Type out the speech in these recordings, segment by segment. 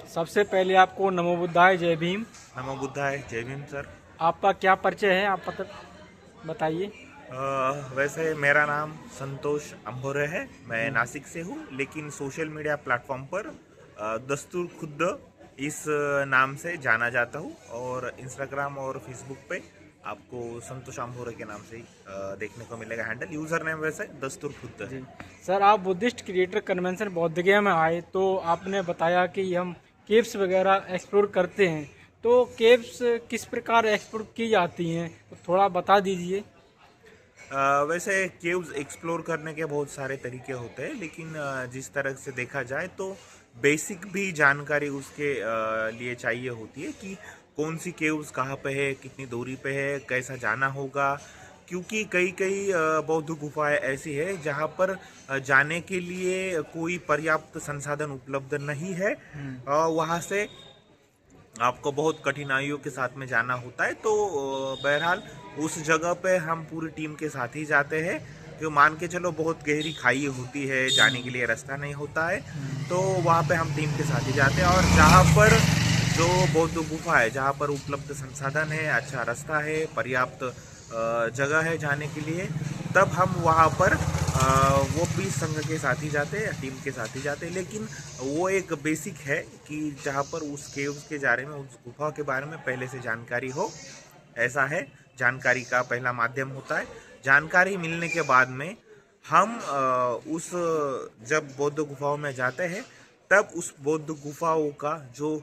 सबसे पहले आपको नमो बुद्धाय जय भीम। नमो बुद्धाय जय भीम सर। आपका क्या परिचय है, आप पता बताइए। वैसे मेरा नाम संतोष अंभोरे है। मैं जी नासिक से हूँ, लेकिन सोशल मीडिया प्लेटफॉर्म पर दस्तूर खुद इस नाम से जाना जाता हूँ, और इंस्टाग्राम और फेसबुक पे आपको संतोष अंभोरे के नाम से ही देखने को मिलेगा हैंडल। यूज़र नेम वैसे दस्तूर खुद जी। है। सर, आप बुद्धिस्ट क्रिएटर कन्वेंशन बोधगया में आए तो आपने बताया कि हम केव्स वगैरह एक्सप्लोर करते हैं, तो केव्स किस प्रकार एक्सप्लोर की जाती हैं, तो थोड़ा बता दीजिए। वैसे केव्स एक्सप्लोर करने के बहुत सारे तरीके होते हैं, लेकिन जिस तरह से देखा जाए तो बेसिक भी जानकारी उसके लिए चाहिए होती है कि कौन सी केव्स कहाँ पे है, कितनी दूरी पे है, कैसा जाना होगा। क्योंकि कई कई बौद्ध गुफाएं ऐसी है जहाँ पर जाने के लिए कोई पर्याप्त संसाधन उपलब्ध नहीं है। वहाँ से आपको बहुत कठिनाइयों के साथ में जाना होता है। तो बहरहाल उस जगह पे हम पूरी टीम के साथ ही जाते हैं। जो मान के चलो बहुत गहरी खाई होती है, जाने के लिए रास्ता नहीं होता है, तो वहाँ पे हम टीम के साथ ही जाते हैं। और जहाँ पर जो बौद्ध गुफा है, जहाँ पर उपलब्ध संसाधन है, अच्छा रास्ता है, पर्याप्त जगह है जाने के लिए, तब हम वहाँ पर वो भी संघ के साथ ही जाते हैं या टीम के साथ ही जाते हैं। लेकिन वो एक बेसिक है कि जहाँ पर उस केव्स के बारे में, उस गुफा के बारे में पहले से जानकारी हो, ऐसा है। जानकारी का पहला माध्यम होता है। जानकारी मिलने के बाद में हम उस जब बौद्ध गुफाओं में जाते हैं, तब उस बौद्ध गुफाओं का जो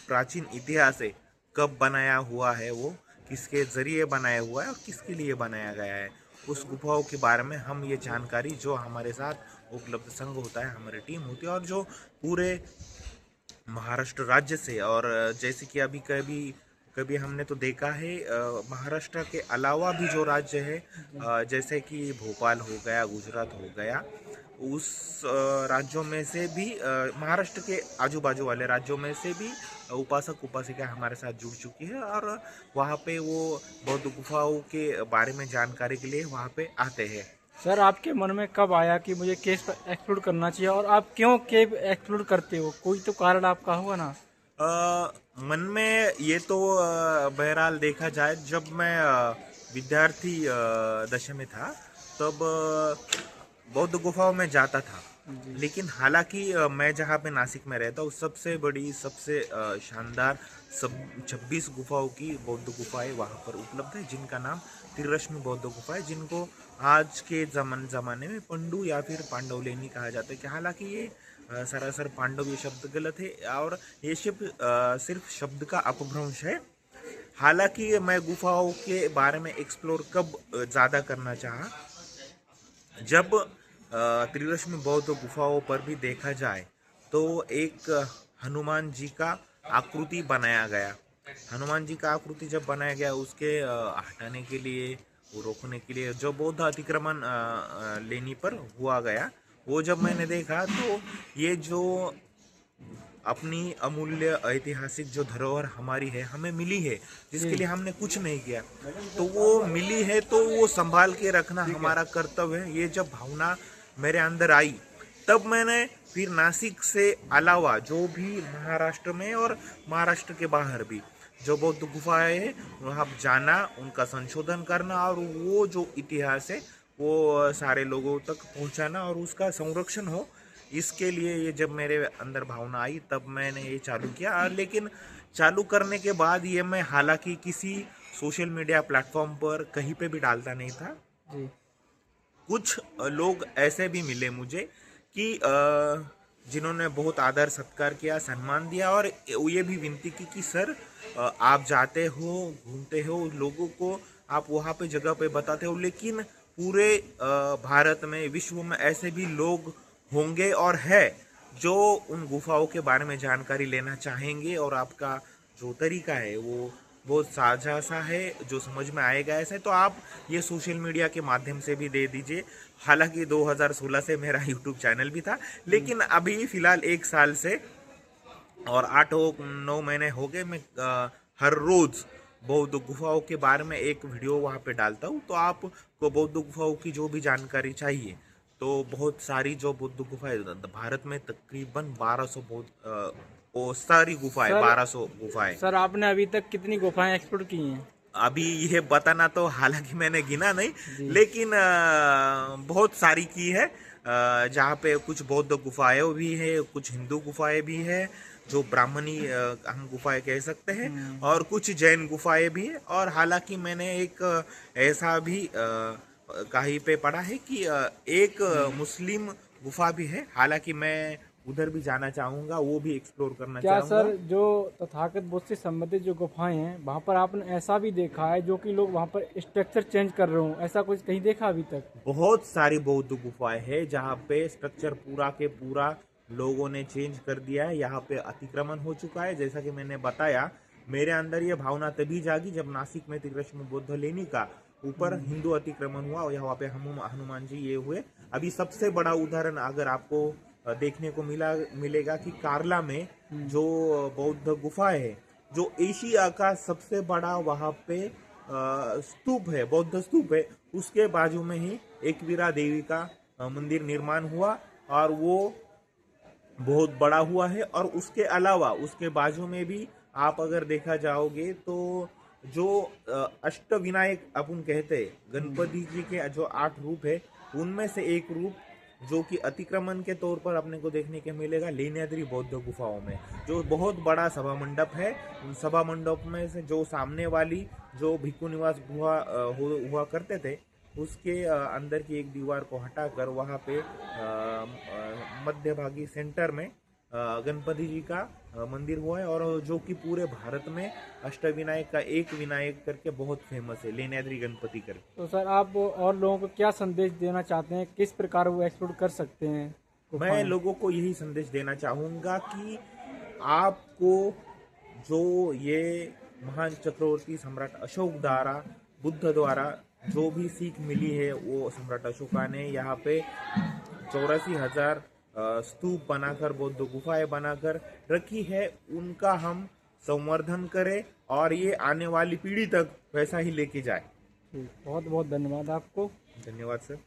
प्राचीन इतिहास है, कब बनाया हुआ है, वो किसके जरिए बनाया हुआ है और किसके लिए बनाया गया है, उस गुफाओं के बारे में हम ये जानकारी जो हमारे साथ उपलब्ध संघ होता है, हमारी टीम होती है, और जो पूरे महाराष्ट्र राज्य से, और जैसे कि अभी कभी कभी हमने तो देखा है महाराष्ट्र के अलावा भी जो राज्य है, जैसे कि भोपाल हो गया, गुजरात हो गया, उस राज्यों में से भी, महाराष्ट्र के आजू बाजू वाले राज्यों में से भी उपासक उपासिका हमारे साथ जुड़ चुकी है, और वहाँ पे वो बौद्ध गुफाओं के बारे में जानकारी के लिए वहाँ पे आते हैं। सर, आपके मन में कब आया कि मुझे केव एक्सप्लोर करना चाहिए, और आप क्यों केव एक्सप्लोर करते हो, कोई तो कारण आपका होगा ना। मन में ये तो बहरहाल देखा जाए, जब मैं विद्यार्थी दशा में था, तब बौद्ध गुफाओं में जाता था। जी लेकिन हालांकि मैं जहाँ पे नासिक में रहता हूँ, सबसे बड़ी, सबसे शानदार सब 26 गुफाओं की बौद्ध गुफाएं वहाँ पर उपलब्ध है, जिनका नाम त्रिरश्मि बौद्ध गुफा है, जिनको आज के जमाने में पंडू या फिर पांडवलेनी कहा जाता है। कि हालांकि ये सरासर पांडव ये शब्द गलत है, और ये सिर्फ शब्द का अपभ्रंश है। हालांकि मैं गुफाओं के बारे में एक्सप्लोर कब ज़्यादा करना चाहा, जब त्रिरश्मि बौद्ध गुफाओं पर भी देखा जाए तो एक हनुमान जी का आकृति बनाया गया। हनुमान जी का आकृति जब बनाया गया, उसके हटाने के लिए, वो रोकने के लिए, जो बौद्ध अतिक्रमण लेनी पर हुआ गया, वो जब मैंने देखा, तो ये जो अपनी अमूल्य ऐतिहासिक जो धरोहर हमारी है, हमें मिली है, जिसके जी। लिए हमने कुछ नहीं किया, तो वो मिली है, तो वो संभाल के रखना हमारा कर्तव्य है। ये जब भावना मेरे अंदर आई, तब मैंने फिर नासिक से अलावा जो भी महाराष्ट्र में और महाराष्ट्र के बाहर भी जो बौद्ध गुफाएं हैं, वहाँ जाना, उनका संशोधन करना, और वो जो इतिहास है वो सारे लोगों तक पहुँचाना और उसका संरक्षण हो, इसके लिए ये जब मेरे अंदर भावना आई, तब मैंने ये चालू किया। लेकिन चालू करने के बाद ये मैं हालांकि किसी सोशल मीडिया प्लेटफॉर्म पर कहीं पे भी डालता नहीं था। जी कुछ लोग ऐसे भी मिले मुझे कि जिन्होंने बहुत आदर सत्कार किया, सम्मान दिया, और ये भी विनती की कि सर, आप जाते हो, घूमते हो, लोगों को आप वहाँ पे जगह पे बताते हो, लेकिन पूरे भारत में, विश्व में ऐसे भी लोग होंगे और है जो उन गुफाओं के बारे में जानकारी लेना चाहेंगे, और आपका जो तरीका है वो बहुत साझा सा है, जो समझ में आएगा ऐसा है, तो आप ये सोशल मीडिया के माध्यम से भी दे दीजिए। हालांकि 2016 से मेरा यूट्यूब चैनल भी था, लेकिन अभी फिलहाल 1 साल से और 8-9 महीने हो गए, मैं हर रोज बौद्ध गुफाओं के बारे में एक वीडियो वहाँ पे डालता हूँ। तो आपको बौद्ध गुफाओं की जो भी जानकारी चाहिए, तो बहुत सारी जो बौद्ध गुफाएं, भारत में तकरीबन 1200 बौद्ध वो सारी गुफाएं, सर 1200 गुफाएं। सर आपने अभी तक कितनी गुफाएं एक्सप्लोर की हैं? अभी ये बताना तो हालांकि मैंने गिना नहीं, जी। लेकिन बहुत सारी की है। जहाँ पे कुछ बौद्ध गुफाएं भी है, कुछ हिंदू गुफाएं भी है, जो ब्राह्मणी हम गुफाएं कह सकते हैं, और कुछ जैन गुफाएं भी है। और हालांकि मैंने एक ऐसा भी कहीं पे पढ़ा है कि एक मुस्लिम गुफा भी है। हालांकि मैं उधर भी जाना चाहूंगा, वो भी एक्सप्लोर करना क्या चाहूंगा। सर जो तथागत बुद्ध से संबंधित जो गुफाएं हैं वहाँ पर आपने ऐसा भी देखा है जो कि लोग वहाँ पर स्ट्रक्चर चेंज कर रहे हो, ऐसा कुछ कहीं देखा अभी तक? बहुत सारी बौद्ध गुफाएं हैं जहाँ पे स्ट्रक्चर पूरा के पूरा लोगों ने चेंज कर दिया है। यहाँ पे अतिक्रमण हो चुका है। जैसा कि मैंने बताया, मेरे अंदर ये भावना तभी जागी जब नासिक में त्रिकश्म बौद्ध लेनी का ऊपर हिंदू अतिक्रमण हुआ और यहाँ पे हनुमान जी ये हुए। अभी सबसे बड़ा उदाहरण अगर आपको देखने को मिलेगा कि कार्ला में जो बौद्ध गुफा है, जो एशिया का सबसे बड़ा वहाँ पे स्तूप है, बौद्ध स्तूप है, उसके बाजू में ही एकवीरा देवी का मंदिर निर्माण हुआ और वो बहुत बड़ा हुआ है। और उसके अलावा उसके बाजू में भी आप अगर देखा जाओगे तो जो अष्ट विनायक अपन कहते हैं, गणपति जी के जो 8 रूप है, उनमें से एक रूप जो कि अतिक्रमण के तौर पर अपने को देखने के मिलेगा लेण्याद्री बौद्ध गुफाओं में, जो बहुत बड़ा सभा मंडप है। उन सभा मंडप में से जो सामने वाली जो भिक्खु निवास गुहा हुआ करते थे, उसके अंदर की एक दीवार को हटाकर वहाँ पे मध्यभागी सेंटर में गणपति जी का मंदिर हुआ है, और जो कि पूरे भारत में अष्टविनायक का एक विनायक करके बहुत फेमस है, लेण्याद्री गणपति करके। तो सर आप और लोगों को क्या संदेश देना चाहते हैं, किस प्रकार वो एक्सप्लोर कर सकते हैं मैं गुफाएं? लोगों को यही संदेश देना चाहूँगा कि आपको जो ये महान चक्रवर्ती सम्राट अशोक द्वारा, बुद्ध द्वारा जो भी सीख मिली है, वो सम्राट अशोका ने यहाँ पे 84,000 स्तूप बनाकर, बौद्ध गुफाएं बनाकर रखी है, उनका हम संवर्धन करें और ये आने वाली पीढ़ी तक वैसा ही लेके जाए। बहुत बहुत धन्यवाद आपको। धन्यवाद सर।